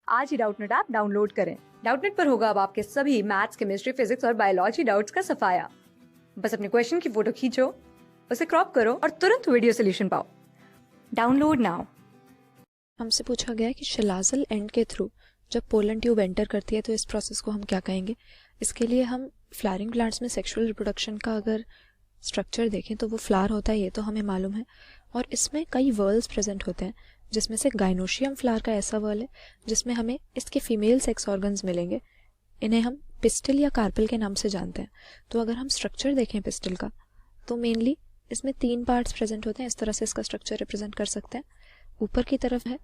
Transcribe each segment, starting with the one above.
आज ही Doubtnut app download करें। Doubtnut पर होगा अब आपके सभी मैथ्स, केमिस्ट्री, फिजिक्स और बायोलॉजी डाउट्स का सफाया। बस अपने क्वेश्चन की फोटो खींचो, उसे क्रॉप करो और तुरंत वीडियो सोल्यूशन पाओ। Download now. हमसे पूछा गया है कि शिलाजल एंड के थ्रू जब पोलन ट्यूब एंटर करती है तो इस प्रोसेस को हम क्या कहेंगे। इसके लिए हम फ्लावरिंग प्लांट्स में सेक्सुअल रिप्रोडक्शन का अगर स्ट्रक्चर देखें तो वो फ्लावर होता है, ये तो हमें मालूम है। और इसमें कई वर्ल्स प्रेजेंट होते हैं, जिसमें से गाइनोशियम फ्लावर का ऐसा वर्ल है जिसमें हमें इसके फीमेल सेक्स ऑर्गन्स मिलेंगे। इन्हें हम पिस्टल या कार्पल के नाम से जानते हैं। तो अगर हम स्ट्रक्चर देखें पिस्टल का तो मेनली इसमें 3 पार्ट्स प्रेजेंट होते हैं। इस तरह से इसका स्ट्रक्चर रिप्रेजेंट कर सकते हैं। ऊपर की तरफ है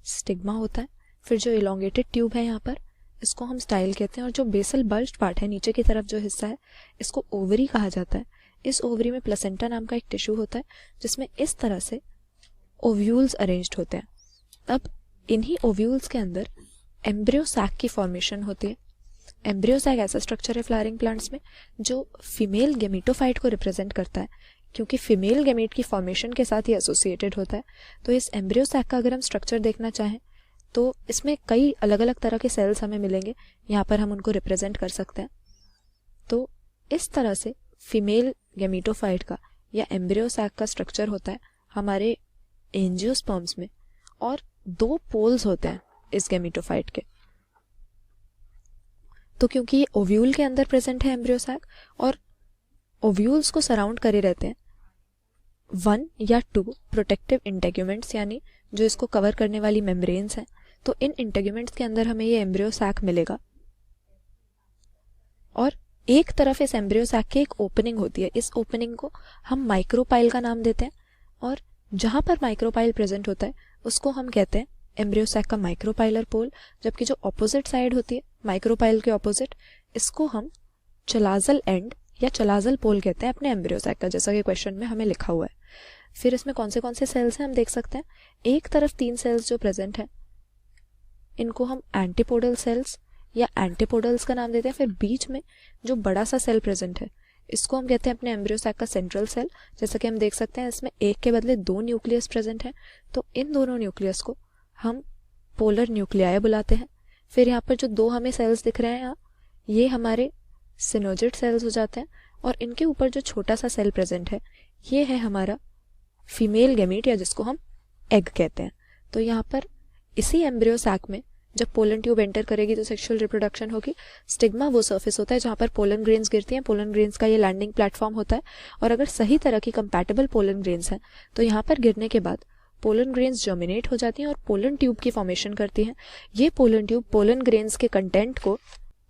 स्टिग्मा होता है, फिर जो इलोंगेटेड ट्यूब है यहाँ पर इसको हम स्टाइल कहते हैं, और जो बेसल बल्ज्ड पार्ट है नीचे की तरफ जो हिस्सा है इसको ओवरी कहा जाता है। इस ओवरी में प्लेसेंटा नाम का एक टिश्यू होता है जिसमें इस तरह से ओव्यूल्स अरेंज्ड होते हैं। अब इन्हीं ओव्यूल्स के अंदर एम्ब्रियो सैक की फॉर्मेशन होती है। एम्ब्रियो सैक ऐसा स्ट्रक्चर है फ्लावरिंग प्लांट्स में जो फीमेल गेमेटोफाइट को रिप्रेजेंट करता है, क्योंकि फीमेल गेमेट की फॉर्मेशन के साथ ही एसोसिएटेड होता है। तो इस एम्ब्रियो सैक का अगर हम स्ट्रक्चर देखना चाहें तो इसमें कई अलग अलग तरह के सेल्स हमें मिलेंगे, यहाँ पर हम उनको रिप्रेजेंट कर सकते हैं। तो इस तरह से फीमेल गेमेटोफाइट का या एम्ब्रियो सैक का स्ट्रक्चर होता है हमारे एंजियोस्पर्म्स में, और 2 पोल्स होते हैं इस गेमेटोफाइट के। तो क्योंकि ये ओव्यूल के अंदर प्रेजेंट है एम्ब्रियो सैक और ओव्यूल्स को सराउंड करे रहते हैं 1 या 2 प्रोटेक्टिव इंटेग्यूमेंट्स, यानी जो इसको कवर करने वाली मेम्ब्रेन्स हैं, तो इन इंटेग्यूमेंट्स के अंदर हमें ये एम्ब्रियो सैक मिलेगा। और एक तरफ इस एम्ब्रियो सैक की एक ओपनिंग होती है, इस ओपनिंग को हम माइक्रोपाइल का नाम देते हैं, और जहां पर माइक्रोपाइल प्रेजेंट होता है उसको हम कहते हैं एम्ब्रियो सैक का माइक्रोपाइलर पोल। जबकि जो ऑपोजिट साइड होती है माइक्रोपाइल के ऑपोजिट, इसको हम चलाजल एंड या चलाजल पोल कहते हैं अपने एम्ब्रियो सैक का, जैसा कि क्वेश्चन में हमें लिखा हुआ है। फिर इसमें कौन से सेल्स हैं हम देख सकते हैं। एक तरफ 3 सेल्स जो प्रेजेंट है इनको हम एंटीपोडल सेल्स या एंटीपोडल्स का नाम देते हैं। फिर बीच में जो बड़ा सा सेल प्रेजेंट है इसको हम कहते हैं अपने एम्ब्रियो सैक का सेंट्रल सेल। जैसा कि हम देख सकते हैं इसमें एक के बदले 2 न्यूक्लियस प्रेजेंट है, तो इन दोनों न्यूक्लियस को हम पोलर न्यूक्लियाई बुलाते हैं। फिर यहाँ पर जो 2 हमें सेल्स दिख रहे हैं यहाँ, ये हमारे सिनोजिड सेल्स हो जाते हैं, और इनके ऊपर जो छोटा सा सेल प्रेजेंट है ये है हमारा फीमेल गेमीट या जिसको हम एग कहते हैं। तो यहाँ पर इसी एम्ब्रियो सैक में जब पोलन ट्यूब एंटर करेगी तो सेक्सुअल रिप्रोडक्शन होगी। स्टिग्मा वो सरफेस होता है जहाँ पर पोलन ग्रेन्स गिरती हैं, पोलन ग्रेन्स का ये लैंडिंग प्लेटफॉर्म होता है। और अगर सही तरह की कंपैटिबल पोलन ग्रेन्स हैं तो यहाँ पर गिरने के बाद पोलन ग्रेन्स जर्मिनेट हो जाती हैं और पोलन ट्यूब की फॉर्मेशन करती हैं। ये पोलन ट्यूब पोलन ग्रेन्स के कंटेंट को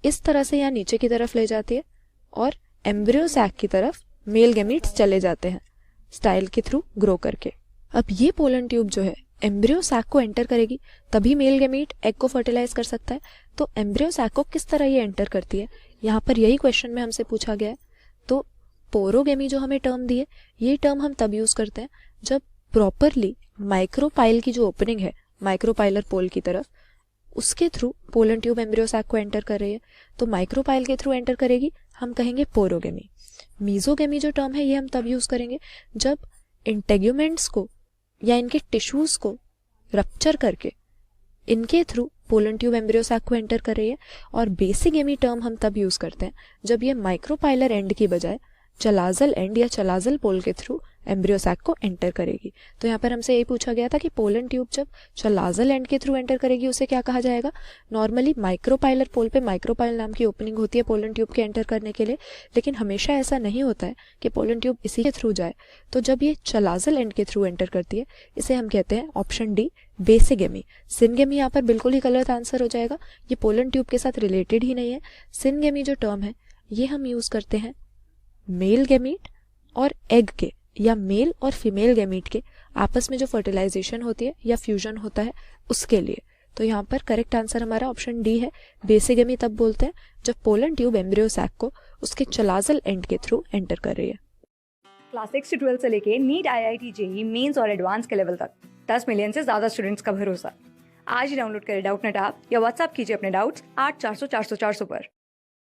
इस तरह से यहाँ नीचे की तरफ ले जाती है और एम्ब्रियो सैक की तरफ मेल गेमीट्स चले जाते हैं स्टाइल के थ्रू ग्रो करके। अब ये पोलन ट्यूब जो है एम्ब्रियो सैक को एंटर करेगी, तभी मेल गेमीट एग को फर्टिलाइज कर सकता है। तो एम्ब्रियो सैक को किस तरह ये एंटर करती है, यहाँ पर यही क्वेश्चन में हमसे पूछा गया है। तो पोरोगेमी जो हमें टर्म दी है, ये टर्म हम तब यूज करते हैं जब प्रॉपरली माइक्रोपाइल की जो ओपनिंग है माइक्रोपाइलर पोल की तरफ, उसके through pollen tube embryo sac को एंटर कर रही है। तो माइक्रोपाइल के थ्रू एंटर करेगी, हम कहेंगे पोरोगेमी। मीजोगेमी जो टर्म है ये हम तब यूज करेंगे जब इंटेग्यूमेंट्स को या इनके टिश्यूज को रप्चर करके इनके through pollen tube embryo sac को एंटर कर रही है। और बेसिगेमी टर्म हम तब यूज करते हैं जब ये माइक्रोपाइलर एंड की बजाय चलाजल एंड या चलाजल पोल के थ्रू एम्ब्रियो सैक को एंटर करेगी। तो यहाँ पर हमसे यही पूछा गया था कि पोलन ट्यूब जब चलाजल एंड के थ्रू एंटर करेगी उसे क्या कहा जाएगा। नॉर्मली माइक्रोपाइलर पोल पे माइक्रोपाइल नाम की ओपनिंग होती है पोलन ट्यूब के एंटर करने के लिए, लेकिन हमेशा ऐसा नहीं होता है कि पोलन ट्यूब इसी के थ्रू जाए। तो जब ये चलाजल एंड के थ्रू एंटर करती है इसे हम कहते हैं ऑप्शन डी बेसिगेमी। सिनगेमी यहाँ पर बिल्कुल ही गलत आंसर हो जाएगा, ये पोलन ट्यूब के साथ रिलेटेड ही नहीं है। सिनगेमी जो टर्म है ये हम यूज करते हैं मेल गेमीट और एग के या मेल और फीमेल गेमीट के आपस में जो फर्टिलाइजेशन होती है या फ्यूजन होता है उसके लिए। तो यहाँ पर करेक्ट आंसर हमारा ऑप्शन डी है। बेसिगेमी तब बोलते हैं जब पोलन ट्यूब एम्ब्रियो सैक को उसके चलाजल एंड के थ्रू एंटर कर रही है। क्लास 6 से 12 से लेके नीट, IIT, जेईई मेंस और एडवांस के लेवल तक 10 मिलियन से ज्यादा स्टूडेंट्स का भरोसा। आज ही डाउनलोड करें डाउटनेट ऐप या व्हाट्सएप कीजिए अपने डाउट्स 8400 400 400 पर।